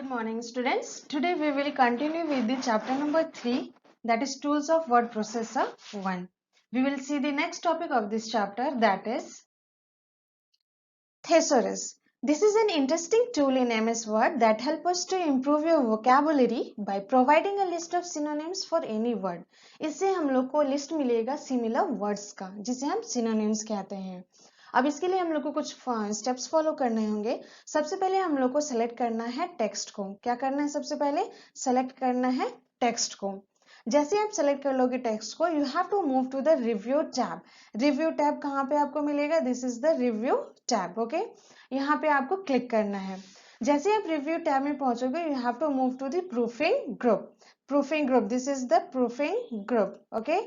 Good morning, students. Today we will continue with the chapter number 3, that is Tools of Word Processor 1. We will see the next topic of this chapter, that is Thesaurus. This is an interesting tool in MS Word that helps us to improve your vocabulary by providing a list of synonyms for any word. इससे हम लोग को list मिलेगा similar words का, जिसे हम synonyms कहते हैं. अब इसके लिए हम लोग को कुछ स्टेप्स फॉलो करने होंगे. सबसे पहले हम लोग को सेलेक्ट करना है टेक्स्ट को. क्या करना है? सबसे पहले सेलेक्ट करना है टेक्स्ट को. जैसे आप सेलेक्ट कर लोगे टेक्स्ट को, you have to move to the review tab. Review tab कहाँ पे आपको मिलेगा? This is the review tab. Okay, यहाँ पे आपको क्लिक करना है. जैसे आप रिव्यू टैब में पहुंचोगे, you have to move to the proofing group. Proofing group, this is the proofing group. Okay,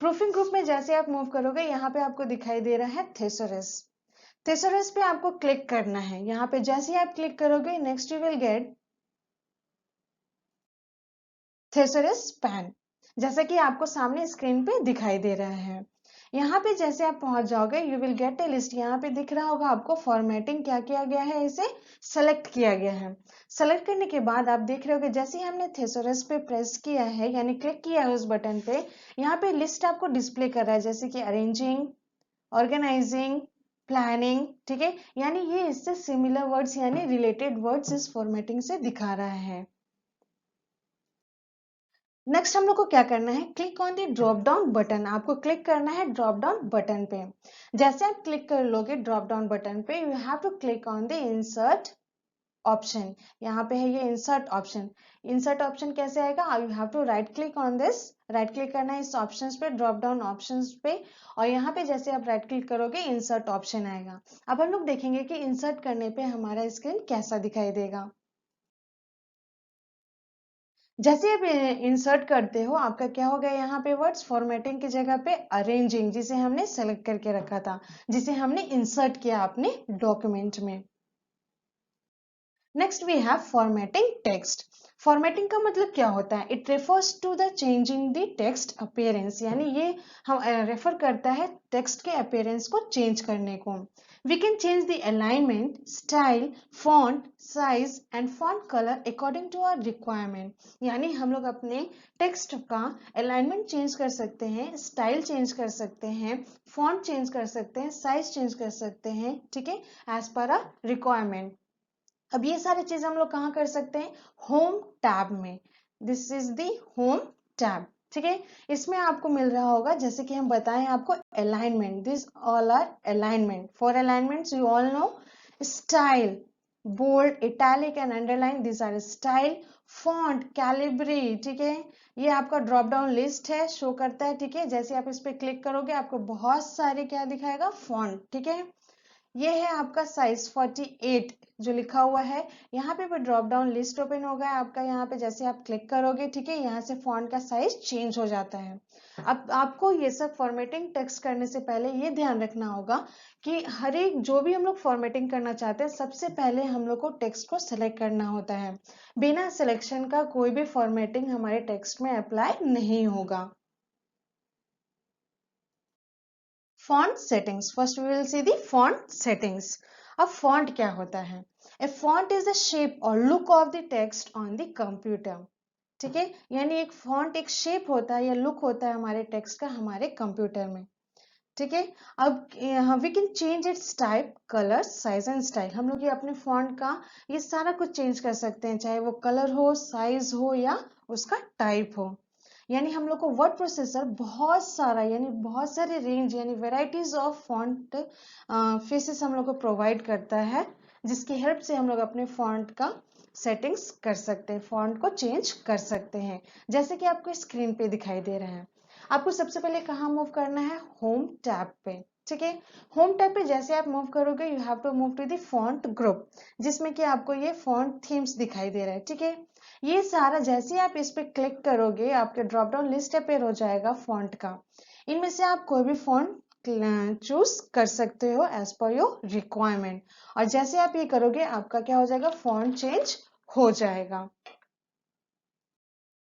proofing group में जैसे आप मूव करोगे, यहाँ पे आपको दिखाई दे रहा है थेसोरस. थेसोरस पे आपको क्लिक करना है. यहाँ पे जैसे आप क्लिक करोगे, next you will get thesaurus pane, जैसा कि आपको सामने स्क्रीन पे दिखाई दे रहा है. यहाँ पे जैसे आप पहुंच जाओगे, you will gate A list. यहाँ पे दिख रहा होगा आपको फॉर्मेटिंग क्या किया गया है, इसे सेलेक्ट किया गया है. सेलेक्ट करने के बाद आप देख रहे होगे, जैसे ही हमने थेसोरस पे प्रेस किया है, यानी क्लिक किया है उस बटन पे, यहाँ पे लिस्ट आपको डिस्प्ले कर रहा है, जैसे कि अरेंजिंग, ऑर्गेनाइजिंग, प्लानिंग. ठीक है, यानी ये इससे सिमिलर वर्ड्स यानी रिलेटेड वर्ड्स इस फॉर्मेटिंग से दिखा रहा है. नेक्स्ट हम लोग को क्या करना है? Click on the drop down button. आपको क्लिक करना है ड्रॉप डाउन बटन पे. जैसे आप क्लिक कर लोगे ड्रॉप डाउन बटन पे, you have to click on the insert option. यहाँ पे है ये इंसर्ट ऑप्शन. इंसर्ट ऑप्शन कैसे आएगा? You have to right click on this. Right click करना है इस ऑप्शंस पे, ड्रॉप डाउन ऑप्शंस पे, और यहाँ पे जैसे आप राइट क्लिक करोगे, इंसर्ट ऑप्शन आएगा. अब हम लोग देखेंगे कि इंसर्ट करने पे हमारा स्क्रीन कैसा दिखाई देगा. जैसे आप इंसर्ट करते हो, आपका क्या हो गया? यहाँ पे वर्ड्स फॉर्मेटिंग की जगह पे अरेंजिंग, जिसे हमने सेलेक्ट करके रखा था, जिसे हमने इंसर्ट किया अपने डॉक्यूमेंट में. Next we have formatting text. Formatting का मतलब क्या होता है? It refers to the changing the text appearance, यानी ये हम रेफर करता है टेक्स्ट के अपीयरेंस को चेंज करने को. We can change the alignment, style, font size and font colour according to our requirement. यानी हम लोग अपने टेक्स्ट का अलाइनमेंट चेंज कर सकते हैं, स्टाइल चेंज कर सकते हैं, फॉन्ट चेंज कर सकते हैं, साइज चेंज कर सकते हैं. ठीक है, एज पर आवर रिक्वायरमेंट. अब ये सारी चीज हम लोग कहाँ कर सकते हैं? होम टैब में. This is the home tab. ठीक है, इसमें आपको मिल रहा होगा, जैसे कि हम बताएं आपको, alignment. This all are alignment. For alignments you all know style, bold, italic and underline, this are style. Font, Calibri. ठीक है, ये आपका ड्रॉप डाउन लिस्ट है, शो करता है. ठीक है, जैसे आप इस पे क्लिक करोगे, आपको बहुत सारे क्या दिखाएगा? फॉन्ट. ठीक है, ये है आपका साइज 48 जो लिखा हुआ है. यहाँ पे ड्रॉप डाउन लिस्ट ओपन होगा आपका. यहाँ पे जैसे आप क्लिक करोगे, ठीक है, यहाँ से फॉन्ट का साइज चेंज हो जाता है. अब आपको ये सब फॉर्मेटिंग टेक्स्ट करने से पहले ये ध्यान रखना होगा कि हर एक जो भी हम लोग फॉर्मेटिंग करना चाहते हैं, सबसे पहले हम लोग को टेक्स्ट को सिलेक्ट करना होता है. बिना सिलेक्शन का कोई भी फॉर्मेटिंग हमारे टेक्स्ट में अप्लाई नहीं होगा. Font settings. First we will see the font settings. अब फॉन्ट क्या होता है? A font is the shape और look of the text on the computer. ठीक है, यानी एक फॉन्ट एक शेप होता है या लुक होता है हमारे टेक्स्ट का हमारे कंप्यूटर में. ठीक है, अब we can change its type, colour, size and style. हम लोग ये अपने फॉन्ट का ये सारा कुछ चेंज कर सकते हैं, चाहे वो कलर हो, साइज हो या उसका टाइप हो. यानी हम लोग को वर्ड प्रोसेसर बहुत सारा यानी बहुत सारे रेंज यानी वेराइटीज ऑफ फॉन्ट फेसेस हम लोग को प्रोवाइड करता है, जिसकी हेल्प से हम लोग अपने फॉन्ट का सेटिंग्स कर सकते हैं, फॉन्ट को चेंज कर सकते हैं, जैसे कि आपको स्क्रीन पे दिखाई दे रहा है. आपको सबसे पहले कहाँ मूव करना है? होम टैब पे. ठीक है, होम टैब पे जैसे आप मूव करोगे, you have to move to the font group, जिसमें कि आपको ये फॉन्ट थीम्स दिखाई दे रहा है. ठीक है, ये सारा जैसे आप इस पे क्लिक करोगे, आपके ड्रॉप डाउन लिस्ट अपेयर हो जाएगा फॉन्ट का. इनमें से आप कोई भी फॉन्ट चूज कर सकते हो एज पर योर रिक्वायरमेंट, और जैसे आप ये करोगे, आपका क्या हो जाएगा? फॉन्ट चेंज हो जाएगा.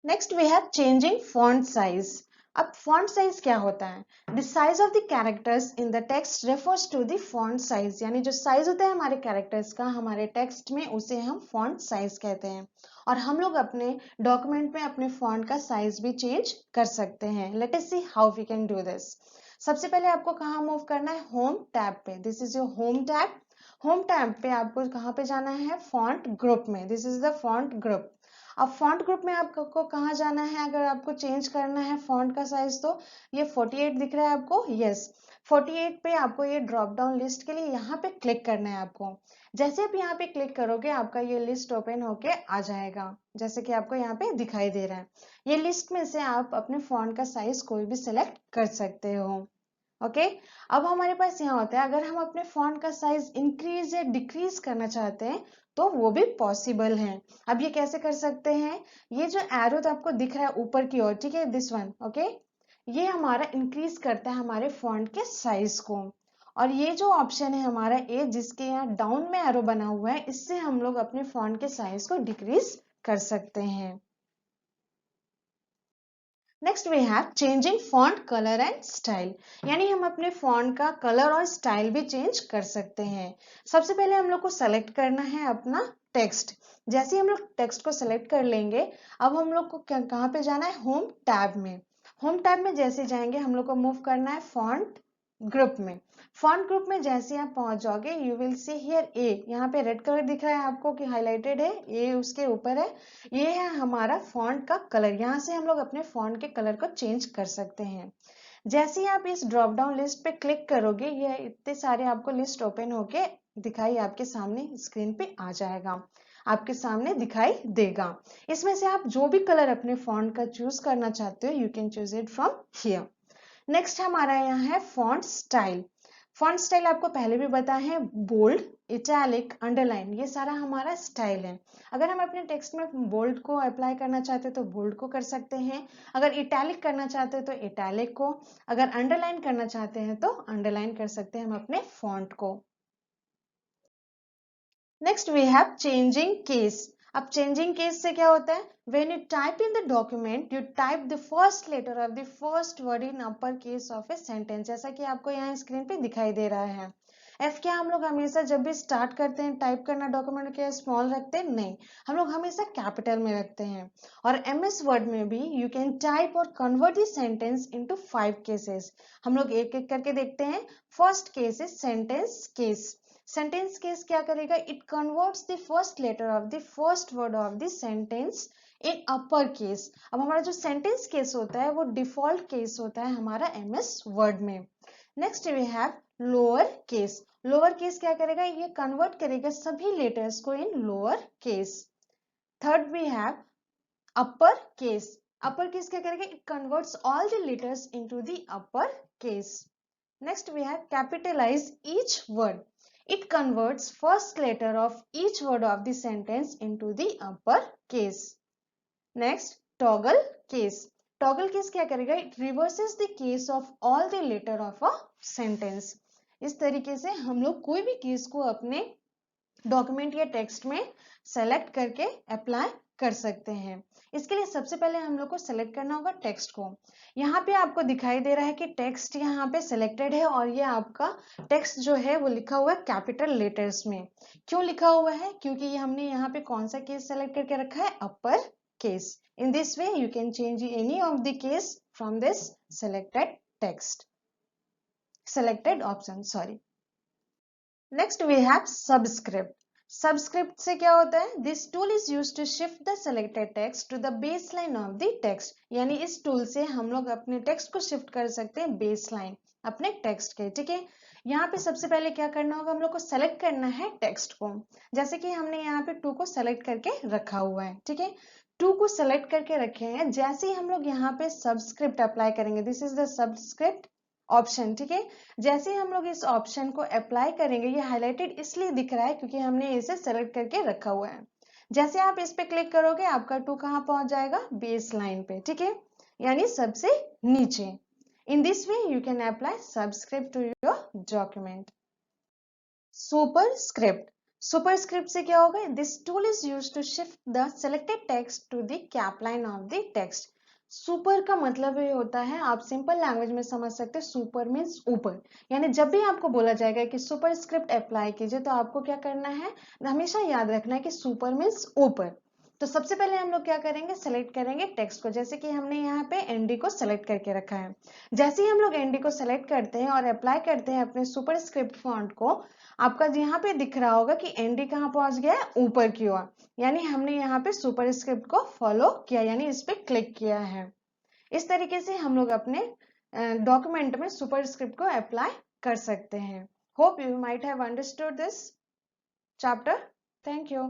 Next we have changing font size. अब फॉन्ट साइज क्या होता है? The size of the characters in the text refers to the font size, यानी जो साइज होता है हमारे कैरेक्टर्स का हमारे टेक्स्ट में, उसे हम फॉन्ट साइज कहते हैं। और हम लोग अपने डॉक्यूमेंट में अपने फॉन्ट का साइज भी चेंज कर सकते हैं। Let us see how we can do this. सबसे पहले आपको कहाँ मूव करना है? होम टैब पे। This is your home tab. Home tab पे आपको कहाँ पे जाना है? फॉन्ट ग्रुप में। This is the font group. अब फॉन्ट ग्रुप में आपको कहाँ जाना है? अगर आपको चेंज करना है फॉन्ट का साइज, तो ये 48 दिख रहा है आपको? यस, 48 पे आपको ये ड्रॉप डाउन लिस्ट के लिए यहाँ पे क्लिक करना है आपको। जैसे आप यहाँ पे क्लिक करोगे आपका ये लिस्ट ओपन होके आ जाएगा, जैसे कि आपको यहाँ पे दिखाई दे रहा है। ये लिस्ट में से आप अपने फॉन्ट का साइज कोई भी सिलेक्ट कर सकते हो। ओके, अब हमारे पास यहाँ होता है, अगर हम अपने फॉन्ट का साइज इंक्रीज या डिक्रीज करना चाहते हैं तो वो भी पॉसिबल है। अब ये कैसे कर सकते हैं? ये जो एरो तो आपको दिख रहा है ऊपर की ओर, ठीक है, दिस वन, ओके, ये हमारा इंक्रीज करता है हमारे फॉन्ट के साइज को। और ये जो ऑप्शन है हमारा ए, जिसके यहाँ डाउन में एरो बना हुआ है, इससे हम लोग अपने फॉन्ट के साइज को डिक्रीज कर सकते हैं। Next we have changing font colour and style, यानी हम अपने फॉन्ट का कलर और स्टाइल भी चेंज कर सकते हैं। सबसे पहले हम लोग को सेलेक्ट करना है अपना टेक्स्ट। जैसे ही हम लोग टेक्स्ट को सेलेक्ट कर लेंगे, अब हम लोग को कहाँ पे जाना है? होम टैब में। होम टैब में जैसे जाएंगे हम लोग को मूव करना है फॉन्ट ग्रुप में। फॉन्ट ग्रुप में जैसे आप पहुंच जाओगे, यू विल सी हियर ए, यहाँ पे रेड कलर दिख रहा है आपको कि हाईलाइटेड है, ए उसके ऊपर है। ये है हमारा फॉन्ट का कलर। यहाँ से हम लोग अपने फॉन्ट के कलर को चेंज कर सकते हैं। जैसे ही आप इस ड्रॉप डाउन लिस्ट पे क्लिक करोगे, ये इतने सारे आपको लिस्ट ओपन होके दिखाई आपके सामने स्क्रीन पे आ जाएगा, आपके सामने दिखाई देगा। इसमें से आप जो भी कलर अपने फॉन्ट का चूज करना चाहते हो, you can choose it from here. Next हमारा यहाँ है फॉन्ट स्टाइल। फॉन्ट स्टाइल आपको पहले भी पता है, बोल्ड, इटैलिक, अंडरलाइन, ये सारा हमारा स्टाइल है। अगर हम अपने टेक्स्ट में बोल्ड को अप्लाई करना चाहते हैं तो बोल्ड को कर सकते हैं। अगर इटैलिक करना चाहते हैं तो इटैलिक को, अगर अंडरलाइन करना चाहते हैं तो अंडरलाइन कर सकते हैं हम अपने फॉन्ट को। Next we have changing case. अब चेंजिंग केस से क्या होता है? When you type in the document, you type the first letter of the first word in upper case of a sentence, जैसा कि आपको यहाँ स्क्रीन पे दिखाई दे रहा है। एफ क्या हम लोग हमेशा जब भी स्टार्ट करते हैं टाइप करना डॉक्यूमेंट, क्या स्मॉल रखते हैं? नहीं, हम लोग हमेशा कैपिटल में रखते हैं। और एमएस वर्ड में भी यू कैन टाइप और convert the sentence into 5 cases. हम लोग एक एक करके देखते हैं। First case is sentence case. Sentence case क्या करेगा? It converts the first letter of the first word of the sentence in upper case. अब हमारा जो सेंटेंस केस होता है वो डिफॉल्ट केस होता है हमारा एमएस वर्ड में। Next we have lower case. Lower case क्या करेगा? ये कन्वर्ट करेगा सभी लेटर्स को in lower case. Third we have upper case. Upper case क्या करेगा? It converts all the letters into the upper case. Next we have capitalize each word. It converts first letter of each word of the sentence into the upper case. Next, toggle case. Toggle case क्या करेगा? It reverses the case of all the letter of a sentence. इस तरीके से हम लोग कोई भी case को अपने डॉक्यूमेंट या टेक्स्ट में सेलेक्ट करके अप्लाई कर सकते हैं। इसके लिए सबसे पहले हम लोग को सेलेक्ट करना होगा टेक्स्ट को। यहाँ पे आपको दिखाई दे रहा है कि टेक्स्ट यहाँ पे सिलेक्टेड है और ये आपका टेक्स्ट जो है वो लिखा हुआ है कैपिटल लेटर्स में। क्यों लिखा हुआ है? क्योंकि ये हमने यहाँ पे कौन सा केस सेलेक्ट करके रखा है? Upper case. In this way you can change any of the case from this selected text, selected option, sorry. Next we have subscript. Subscript से क्या होता है? This tool is used to shift the selected text to the baseline of the text. यानी इस tool से हम लोग अपने text को shift कर सकते हैं baseline अपने text के, ठीक है। यहाँ पे सबसे पहले क्या करना होगा? हम लोग को select करना है text को। जैसे कि हमने यहाँ पे 2 को select करके रखा हुआ है, ठीक है। 2 को select करके रखे हैं। जैसे ही हम लोग यहाँ पे subscript apply करेंगे, this is the subscript option, ठीक है। जैसे हम लोग इस ऑप्शन को अप्लाई करेंगे, ये हाईलाइटेड इसलिए दिख रहा है क्योंकि हमने इसे सेलेक्ट करके रखा हुआ है। जैसे आप इस पे क्लिक करोगे आपका 2 कहाँ पहुंच जाएगा? बेस लाइन पे, ठीक है, यानी सबसे नीचे। In this way you can apply subscript to your document. Superscript. Superscript से क्या होगा? This tool is used to shift the selected text to the cap line of the text. Super का मतलब ये होता है, आप सिंपल लैंग्वेज में समझ सकते हैं, सुपर मीन्स ऊपर। यानी जब भी आपको बोला जाएगा कि सुपर स्क्रिप्ट अप्लाई कीजिए, तो आपको क्या करना है, हमेशा याद रखना है कि सुपर मीन्स ऊपर। तो सबसे पहले हम लोग क्या करेंगे, सेलेक्ट करेंगे टेक्स्ट को, जैसे कि हमने यहाँ पे एनडी को सेलेक्ट करके रखा है। जैसे ही हम लोग एनडी को सेलेक्ट करते हैं और अप्लाई करते हैं अपने सुपर स्क्रिप्ट फॉन्ट को, आपका यहाँ पे दिख रहा होगा कि एनडी कहाँ पहुंच गया है, ऊपर की ओर। यानी हमने यहाँ पे सुपर स्क्रिप्ट को फॉलो किया, यानी इस पे क्लिक किया है। इस तरीके से हम लोग अपने डॉक्यूमेंट में सुपरस्क्रिप्ट को अप्लाई कर सकते हैं। Hope you might have understood this chapter. Thank you.